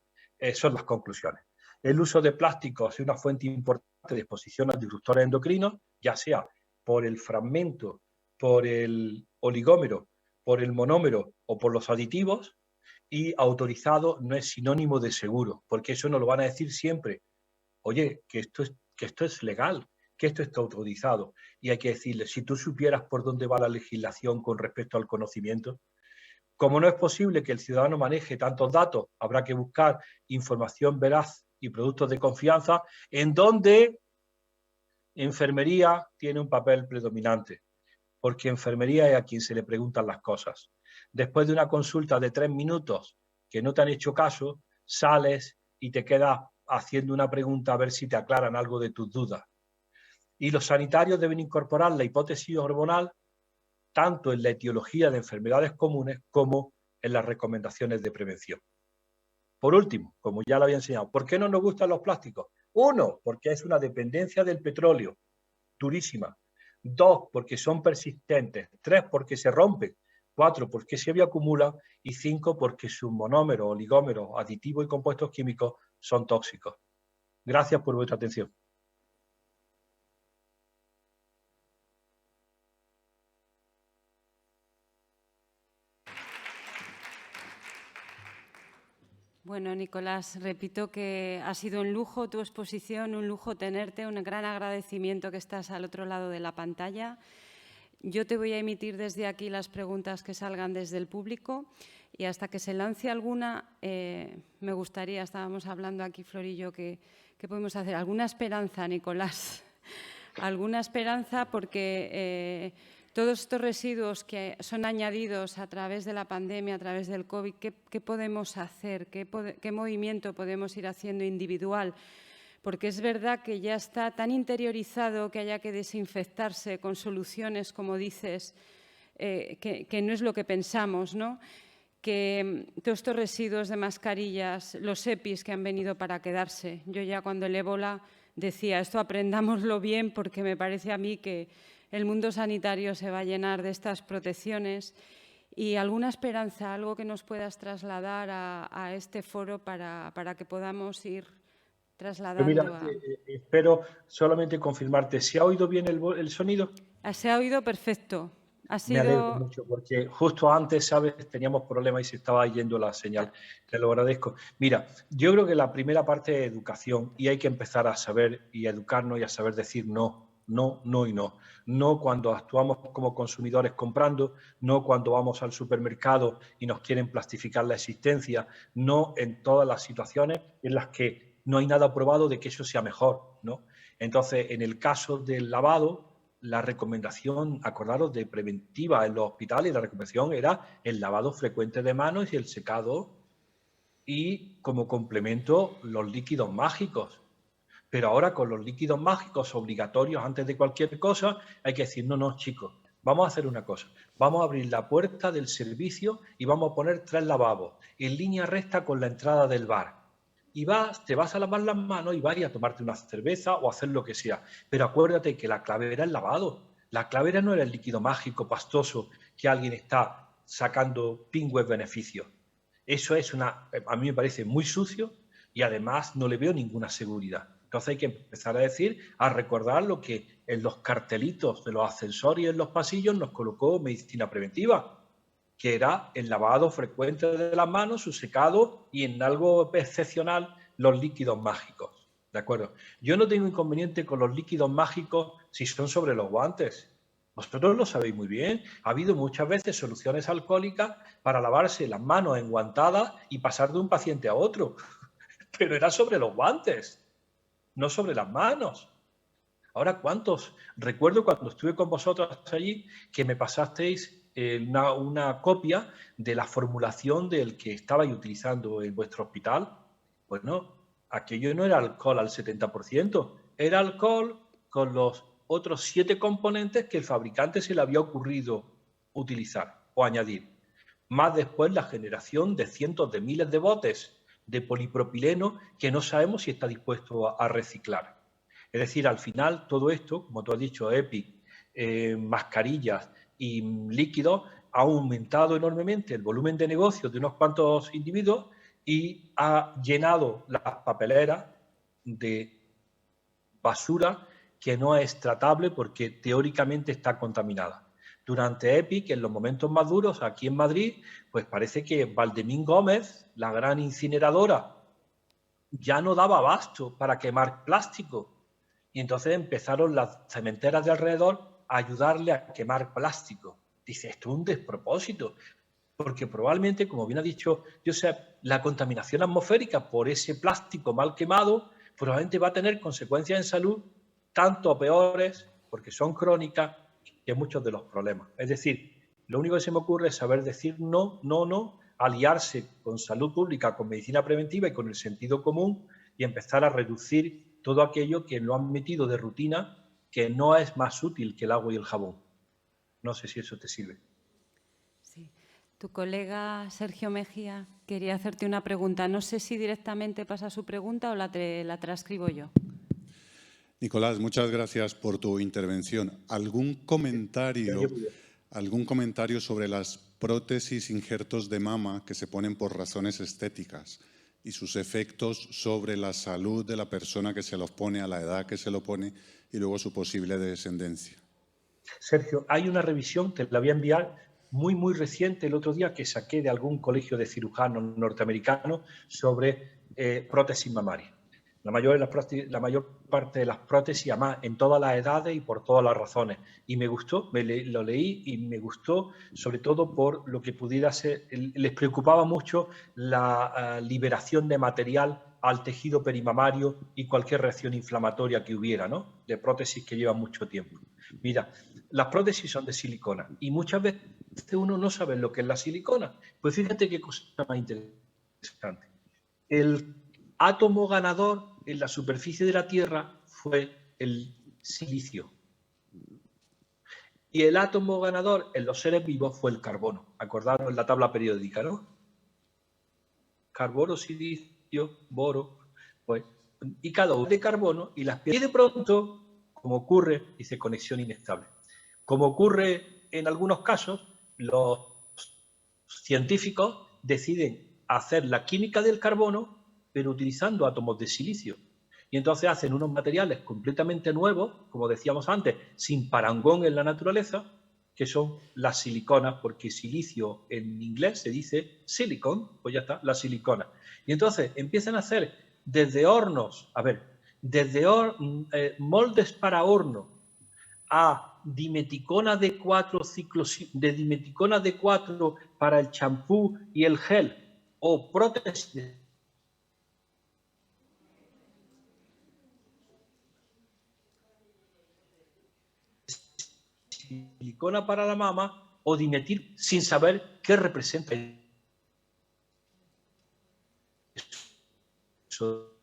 son las conclusiones. El uso de plásticos es una fuente importante de exposición a disruptores endocrinos, ya sea por el fragmento, por el oligómero, por el monómero o por los aditivos, y autorizado no es sinónimo de seguro, porque eso nos lo van a decir siempre. Oye, que esto es legal, que esto está autorizado. Y hay que decirle, si tú supieras por dónde va la legislación con respecto al conocimiento, como no es posible que el ciudadano maneje tantos datos, habrá que buscar información veraz y productos de confianza en donde enfermería tiene un papel predominante, porque enfermería es a quien se le preguntan las cosas. Después de una consulta de 3 minutos que no te han hecho caso, sales y te quedas haciendo una pregunta a ver si te aclaran algo de tus dudas. Y los sanitarios deben incorporar la hipótesis hormonal tanto en la etiología de enfermedades comunes como en las recomendaciones de prevención. Por último, como ya lo había enseñado, ¿por qué no nos gustan los plásticos? 1, porque es una dependencia del petróleo, durísima. 2, porque son persistentes. 3, porque se rompen. 4, porque se bioacumulan. Y 5, porque sus monómeros, oligómeros, aditivos y compuestos químicos son tóxicos. Gracias por vuestra atención. Bueno, Nicolás, repito que ha sido un lujo tu exposición, un lujo tenerte, un gran agradecimiento que estás al otro lado de la pantalla. Yo te voy a emitir desde aquí las preguntas que salgan desde el público y hasta que se lance alguna, me gustaría, estábamos hablando aquí, Flor y yo, ¿qué podemos hacer? ¿Alguna esperanza, Nicolás? ¿Alguna esperanza? Porque todos estos residuos que son añadidos a través de la pandemia, a través del COVID, ¿qué podemos hacer? ¿Qué movimiento podemos ir haciendo individual? Porque es verdad que ya está tan interiorizado que haya que desinfectarse con soluciones, como dices, que no es lo que pensamos, ¿no? Que todos estos residuos de mascarillas, los EPIs que han venido para quedarse. Yo ya cuando el ébola decía, esto aprendámoslo bien porque me parece a mí que el mundo sanitario se va a llenar de estas protecciones. ¿Y alguna esperanza, algo que nos puedas trasladar a este foro para que podamos ir trasladando? Mira, espero solamente confirmarte, ¿se ha oído bien el sonido? Se ha oído perfecto. Me alegro mucho porque justo antes, ¿sabes? Teníamos problemas y se estaba yendo la señal. Te lo agradezco. Mira, yo creo que la primera parte es educación y hay que empezar a saber y a educarnos y a saber decir no, no, no y no. No cuando actuamos como consumidores comprando, no cuando vamos al supermercado y nos quieren plastificar la existencia, no en todas las situaciones en las que no hay nada probado de que eso sea mejor, ¿no? Entonces, en el caso del lavado, la recomendación, acordaros, de preventiva en los hospitales, la recomendación era el lavado frecuente de manos y el secado y como complemento los líquidos mágicos. Pero ahora con los líquidos mágicos obligatorios antes de cualquier cosa hay que decir, no, no, chicos, vamos a hacer una cosa, vamos a abrir la puerta del servicio y vamos a poner 3 lavabos en línea recta con la entrada del bar. Y te vas a lavar las manos y vas a tomarte una cerveza o hacer lo que sea. Pero acuérdate que la clave era el lavado. La clave no era el líquido mágico pastoso que alguien está sacando pingües beneficios. Eso es a mí me parece muy sucio y además no le veo ninguna seguridad. Entonces hay que empezar a decir, a recordar lo que en los cartelitos de los ascensores y en los pasillos nos colocó medicina preventiva, que era el lavado frecuente de las manos, su secado y en algo excepcional los líquidos mágicos. ¿De acuerdo? Yo no tengo inconveniente con los líquidos mágicos si son sobre los guantes. Vosotros lo sabéis muy bien. Ha habido muchas veces soluciones alcohólicas para lavarse las manos enguantadas y pasar de un paciente a otro. Pero era sobre los guantes, no sobre las manos. Ahora, ¿cuántos? Recuerdo cuando estuve con vosotros allí que me pasasteis una copia de la formulación del que estabais utilizando en vuestro hospital. Pues no, aquello no era alcohol al 70%, era alcohol con los otros 7 componentes que el fabricante se le había ocurrido utilizar o añadir. Más después la generación de cientos de miles de botes de polipropileno que no sabemos si está dispuesto a reciclar. Es decir, al final todo esto, como tú has dicho, EPI, mascarillas y líquidos, ha aumentado enormemente el volumen de negocios de unos cuantos individuos y ha llenado las papeleras de basura que no es tratable porque teóricamente está contaminada. Durante EPIC, en los momentos más duros, aquí en Madrid, pues parece que Valdemín Gómez, la gran incineradora, ya no daba abasto para quemar plástico. Y entonces empezaron las cementeras de alrededor a ayudarle a quemar plástico. Dice, esto es un despropósito, porque probablemente, como bien ha dicho Josep, la contaminación atmosférica por ese plástico mal quemado probablemente va a tener consecuencias en salud tanto peores, porque son crónicas, que muchos de los problemas. Es decir, lo único que se me ocurre es saber decir no, no, no, aliarse con salud pública, con medicina preventiva y con el sentido común y empezar a reducir todo aquello que lo han metido de rutina, que no es más útil que el agua y el jabón. No sé si eso te sirve. Sí. Tu colega Sergio Mejía quería hacerte una pregunta. No sé si directamente pasa su pregunta o la transcribo yo. Nicolás, muchas gracias por tu intervención. ¿Algún comentario sobre las prótesis injertos de mama que se ponen por razones estéticas y sus efectos sobre la salud de la persona que se los pone, a la edad que se lo pone y luego su posible descendencia? Sergio, hay una revisión, te la voy a enviar, muy, muy reciente, el otro día, que saqué de algún colegio de cirujanos norteamericanos sobre prótesis mamarias. La mayor parte de las prótesis, además, en todas las edades y por todas las razones. Y me gustó, lo leí y me gustó, sobre todo por lo que pudiera ser, les preocupaba mucho la liberación de material al tejido perimamario y cualquier reacción inflamatoria que hubiera, ¿no? De prótesis que llevan mucho tiempo. Mira, las prótesis son de silicona y muchas veces uno no sabe lo que es la silicona. Pues fíjate qué cosa más interesante. El átomo ganador en la superficie de la Tierra fue el silicio. Y el átomo ganador en los seres vivos fue el carbono. Acordaros en la tabla periódica, ¿no? Carbono, silicio, boro, pues, y cada uno de carbono y las piezas. Y de pronto, como ocurre, dice conexión inestable. Como ocurre en algunos casos, los científicos deciden hacer la química del carbono, pero utilizando átomos de silicio. Y entonces hacen unos materiales completamente nuevos, como decíamos antes, sin parangón en la naturaleza, que son las siliconas, porque silicio en inglés se dice silicon, pues ya está, la silicona. Y entonces empiezan a hacer desde hornos, desde moldes para horno a dimeticona de 4 de dimeticona de 4 para el champú y el gel o prótesis de silicona para la mama o dimetil sin saber qué representa eso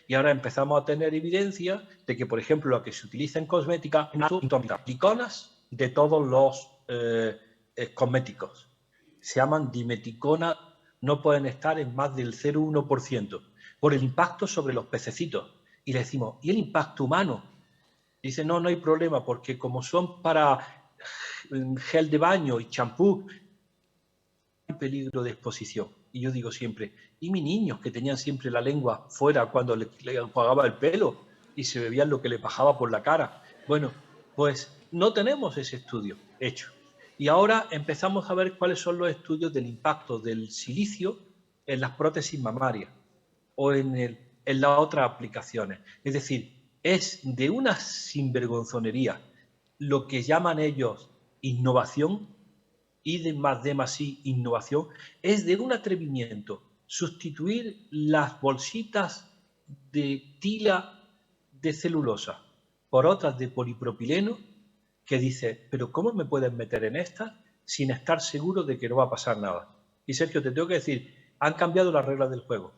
y ahora empezamos a tener evidencia de que, por ejemplo, lo que se utiliza en cosmética son siliconas de todos los cosméticos. Se llaman dimeticona, no pueden estar en más del 0,1% por el impacto sobre los pececitos. Y le decimos, ¿y el impacto humano? Dice, no, no hay problema, porque como son para gel de baño y champú, hay peligro de exposición. Y yo digo siempre, ¿y mis niños que tenían siempre la lengua fuera cuando le enjuagaba el pelo y se bebían lo que le bajaba por la cara? Bueno, pues no tenemos ese estudio hecho. Y ahora empezamos a ver cuáles son los estudios del impacto del silicio en las prótesis mamarias o en las otras aplicaciones. Es decir, es de una sinvergonzonería lo que llaman ellos innovación, I de más I, innovación, es de un atrevimiento sustituir las bolsitas de tila de celulosa por otras de polipropileno, que dice, pero ¿cómo me pueden meter en estas sin estar seguro de que no va a pasar nada? Y Sergio, te tengo que decir, han cambiado las reglas del juego.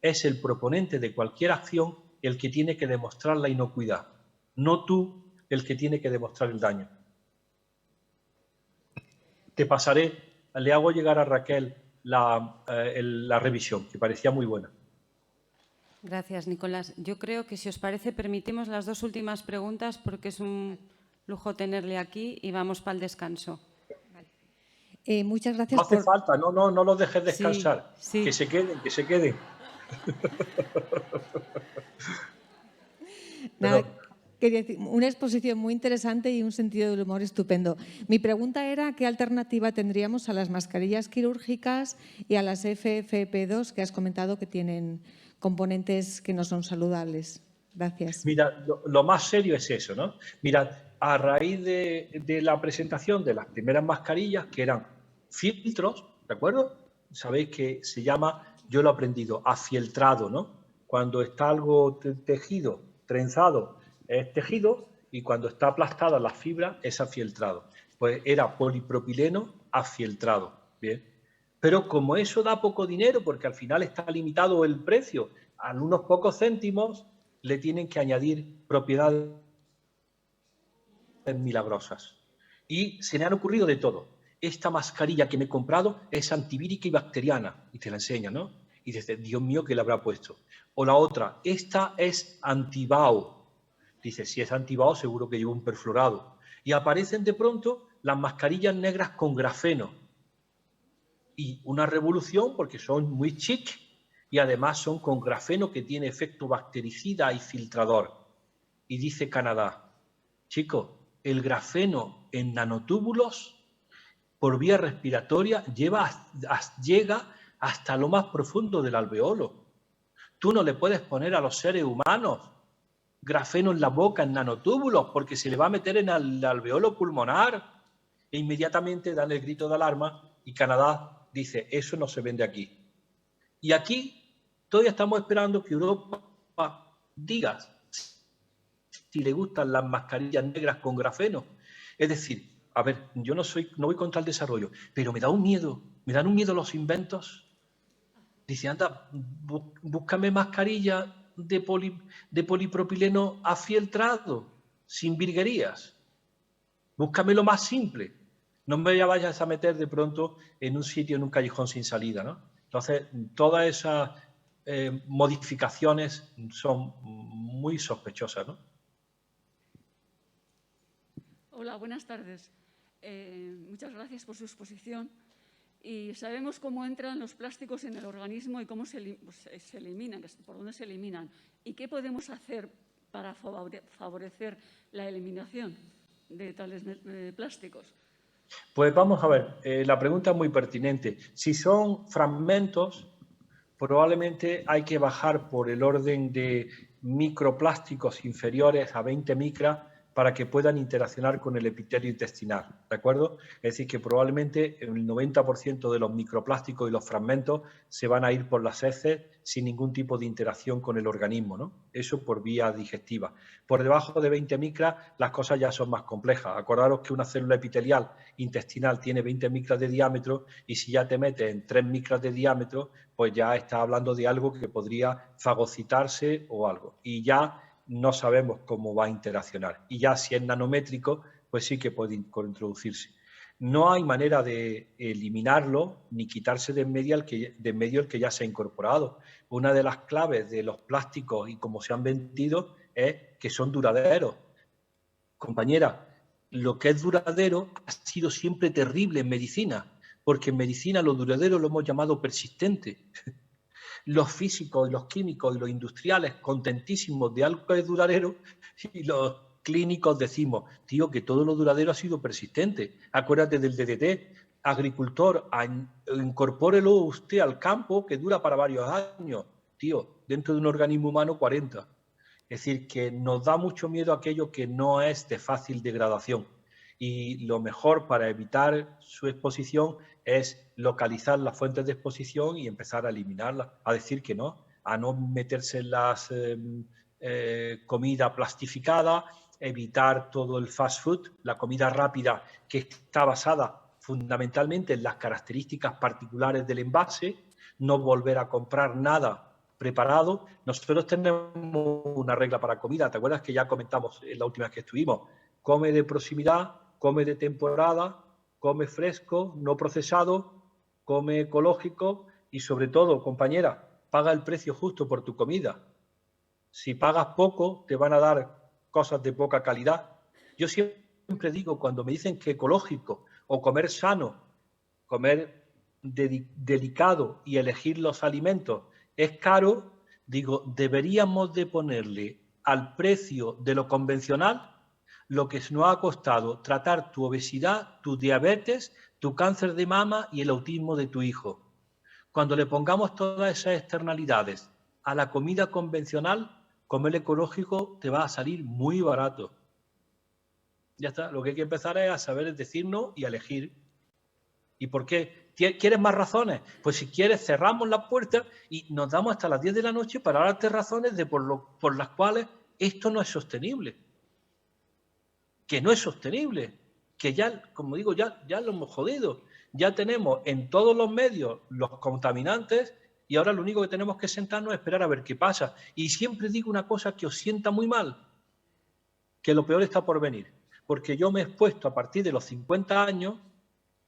Es el proponente de cualquier acción el que tiene que demostrar la inocuidad, no tú el que tiene que demostrar el daño. Te pasaré, le hago llegar a Raquel la revisión, que parecía muy buena. Gracias, Nicolás. Yo creo que, si os parece, permitimos las 2 últimas preguntas porque es un lujo tenerle aquí y vamos para el descanso. Muchas gracias No hace falta, no los dejes descansar. Sí. Que se queden, que se queden. Nada, quería decir, una exposición muy interesante y un sentido del humor estupendo. Mi pregunta era qué alternativa tendríamos a las mascarillas quirúrgicas y a las FFP2 que has comentado que tienen componentes que no son saludables. Gracias. Mira, lo más serio es eso, ¿no? Mira, a raíz de la presentación de las primeras mascarillas, que eran filtros, ¿de acuerdo? Sabéis que se llama, yo lo he aprendido, afieltrado, ¿no? Cuando está algo tejido, trenzado, es tejido, y cuando está aplastada la fibra, es afieltrado. Pues era polipropileno afieltrado, ¿bien? Pero como eso da poco dinero, porque al final está limitado el precio a unos pocos céntimos, le tienen que añadir propiedades milagrosas. Y se le han ocurrido de todo. Esta mascarilla que me he comprado es antivírica y bacteriana. Y te la enseña, ¿no? Y dices, Dios mío, ¿qué le habrá puesto? O la otra, esta es antibao. Dices, si es antibao, seguro que lleva un perfluorado. Y aparecen de pronto las mascarillas negras con grafeno. Y una revolución porque son muy chic y además son con grafeno que tiene efecto bactericida y filtrador. Y dice Canadá, chicos, el grafeno en nanotúbulos por vía respiratoria llega hasta lo más profundo del alveolo. Tú no le puedes poner a los seres humanos grafeno en la boca en nanotúbulos porque se le va a meter en el alveolo pulmonar. E inmediatamente dan el grito de alarma y Canadá dice, eso no se vende aquí. Y aquí todavía estamos esperando que Europa diga si le gustan las mascarillas negras con grafeno. Es decir, a ver, yo no voy contra el desarrollo, pero me dan un miedo los inventos. Dice, anda, búscame mascarilla de polipropileno afieltrado, sin virguerías. Búscame lo más simple. No me vayas a meter de pronto en un sitio, en un callejón sin salida, ¿no? Entonces, todas esas modificaciones son muy sospechosas, ¿no? Hola, buenas tardes. Muchas gracias por su exposición. Y sabemos cómo entran los plásticos en el organismo y cómo se eliminan, por dónde se eliminan. ¿Y qué podemos hacer para favorecer la eliminación de tales plásticos? Pues vamos a ver, la pregunta es muy pertinente. Si son fragmentos, probablemente hay que bajar por el orden de microplásticos inferiores a 20 micras para que puedan interaccionar con el epitelio intestinal, ¿de acuerdo? Es decir, que probablemente el 90% de los microplásticos y los fragmentos se van a ir por las heces sin ningún tipo de interacción con el organismo, ¿no? Eso por vía digestiva. Por debajo de 20 micras las cosas ya son más complejas. Acordaros que una célula epitelial intestinal tiene 20 micras de diámetro y si ya te metes en 3 micras de diámetro, pues ya estás hablando de algo que podría fagocitarse o algo. Y ya no sabemos cómo va a interaccionar. Y ya si es nanométrico, pues sí que puede introducirse. No hay manera de eliminarlo ni quitarse de en medio el que ya se ha incorporado. Una de las claves de los plásticos y cómo se han vendido es que son duraderos. Compañera, lo que es duradero ha sido siempre terrible en medicina, porque en medicina lo duradero lo hemos llamado persistente. Los físicos y los químicos y los industriales contentísimos de algo que es duradero y los clínicos decimos, tío, que todo lo duradero ha sido persistente. Acuérdate del DDT, agricultor, incorpórelo usted al campo que dura para varios años. Tío, dentro de un organismo humano 40. Es decir, que nos da mucho miedo aquello que no es de fácil degradación. Y lo mejor para evitar su exposición es localizar las fuentes de exposición y empezar a eliminarlas, a decir que no, a no meterse en las comida plastificada, evitar todo el fast food, la comida rápida que está basada fundamentalmente en las características particulares del envase, no volver a comprar nada preparado. Nosotros tenemos una regla para comida, ¿te acuerdas que ya comentamos en la última vez que estuvimos? Come de proximidad, come de temporada, come fresco, no procesado, come ecológico y sobre todo, compañera, paga el precio justo por tu comida. Si pagas poco, te van a dar cosas de poca calidad. Yo siempre digo, cuando me dicen que ecológico o comer sano, comer delicado y elegir los alimentos es caro, digo, deberíamos de ponerle al precio de lo convencional lo que nos ha costado tratar tu obesidad, tu diabetes, tu cáncer de mama y el autismo de tu hijo. Cuando le pongamos todas esas externalidades a la comida convencional, comer ecológico te va a salir muy barato. Ya está, lo que hay que empezar es a saber decir no y a elegir. ¿Y por qué? ¿Quieres más razones? Pues si quieres cerramos la puerta y nos damos hasta las 10 de la noche para darte razones por las cuales esto no es sostenible. Que no es sostenible. Que ya, como digo, ya lo hemos jodido. Ya tenemos en todos los medios los contaminantes y ahora lo único que tenemos que sentarnos es esperar a ver qué pasa. Y siempre digo una cosa que os sienta muy mal, que lo peor está por venir. Porque yo me he expuesto a partir de los 50 años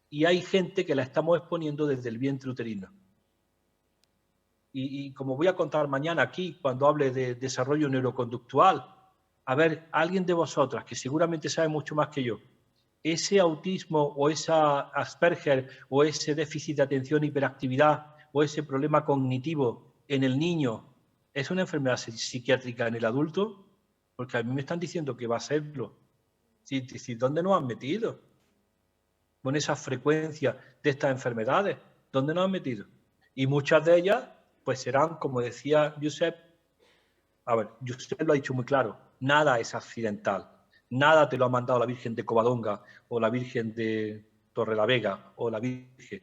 y hay gente que la estamos exponiendo desde el vientre uterino. Y como voy a contar mañana aquí, cuando hable de desarrollo neuroconductual, a ver, alguien de vosotras, que seguramente sabe mucho más que yo, ese autismo o esa Asperger o ese déficit de atención, hiperactividad o ese problema cognitivo en el niño, ¿es una enfermedad psiquiátrica en el adulto? Porque a mí me están diciendo que va a serlo. ¿Dónde nos han metido? Con esa frecuencia de estas enfermedades, ¿dónde nos han metido? Y muchas de ellas, pues serán, como decía Josep, a ver, Josep lo ha dicho muy claro, nada es accidental, nada te lo ha mandado la Virgen de Covadonga o la Virgen de Torrelavega o la Virgen,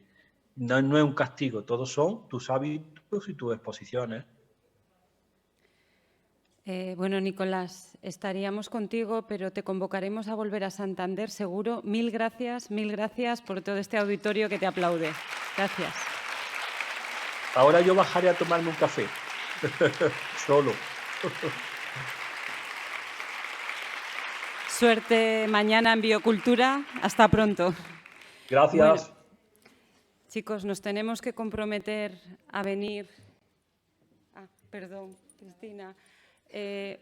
no es un castigo, todos son tus hábitos y tus exposiciones. Bueno, Nicolás, estaríamos contigo, pero te convocaremos a volver a Santander, seguro. Mil gracias por todo este auditorio que te aplaude. Gracias. Ahora yo bajaré a tomarme un café, solo. Suerte mañana en Biocultura. Hasta pronto. Gracias. Bueno, chicos, nos tenemos que comprometer a venir. Perdón, Cristina.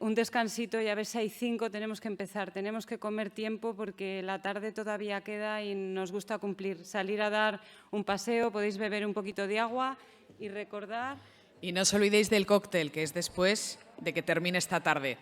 Un descansito y a ver si hay 5, tenemos que empezar. Tenemos que comer tiempo porque la tarde todavía queda y nos gusta cumplir. Salir a dar un paseo, podéis beber un poquito de agua y recordar... Y no os olvidéis del cóctel, que es después de que termine esta tarde.